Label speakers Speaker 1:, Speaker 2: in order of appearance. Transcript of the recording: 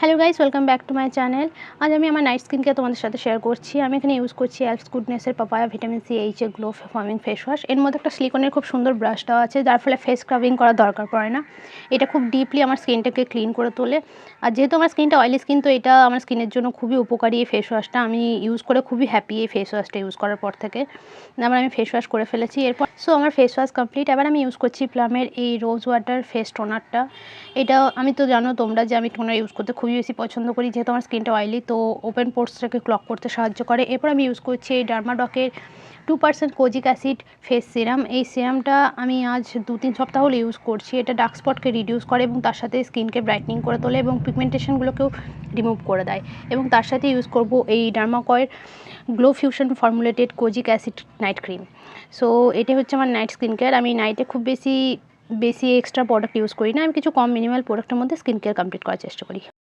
Speaker 1: Hello guys, welcome back to my channel. আজ আমি আমার নাইট স্কিন কেয়ার তোমাদের সাথে শেয়ার করছি। আমি এখানে ইউজ করছি এলফস গুডনেসের papaya vitamin C H A glow ফর্মিং ফেস ওয়াশ। এর মধ্যে একটা সিলিকনের খুব সুন্দর ব্রাশ দেওয়া আছে, যার ফলে ফেস স্ক্রাবিং করার দরকার পড়ে না। এটা খুব ডিপলি আমার স্কিনটাকে ক্লিন করে তোলে। আর যেহেতু আমার স্কিনটা অয়েলি স্কিন, তো এটা আমার স্কিনের জন্য খুবই উপকারী। এই ফেস ওয়াশটা আমি ইউজ করে খুবই হ্যাপি। এই ফেস ওয়াশটা ইউজ করার পর থেকে আমি ফেস ওয়াশ করে ফেলেছি। এরপর আমার ফেস ওয়াশ কমপ্লিট। এবার আমি ইউজ করছি প্লামের এই রোজ ওয়াটার ফেস টোনারটা। এটা আমি তো জানো তোমরা যে আমি টোনার ইউজ করতে খুবই বেশি পছন্দ করি, যেহেতু আমার স্কিনটা অয়েলি, তো ওপেন পোর্সটাকে ক্লগ করতে সাহায্য করে। এরপর আমি ইউজ করছি এই ডার্মাডকের 2% কোজিক অ্যাসিড ফেস সিরাম। এই সিরামটা আমি আজ 2-3 সপ্তাহ হলো ইউজ করছি। এটা ডার্ক স্পটকে রিডিউস করে এবং তার সাথে স্কিনকে ব্রাইটনিং করে তোলে এবং পিগমেন্টেশনগুলোকেও রিমুভ করে দেয়। এবং তার সাথে ইউজ করব এই ডার্মাকয়ের glow fusion formulated kojic acid night cream. So এটা হচ্ছে আমার নাইট স্কিন কেয়ার। আমি নাইটে খুব বেশি এক্সট্রা প্রোডাক্ট ইউজ করি না। আমি কিছু কম মিনিমাল প্রোডাক্টের মধ্যে স্কিন কেয়ার কমপ্লিট করার চেষ্টা করি।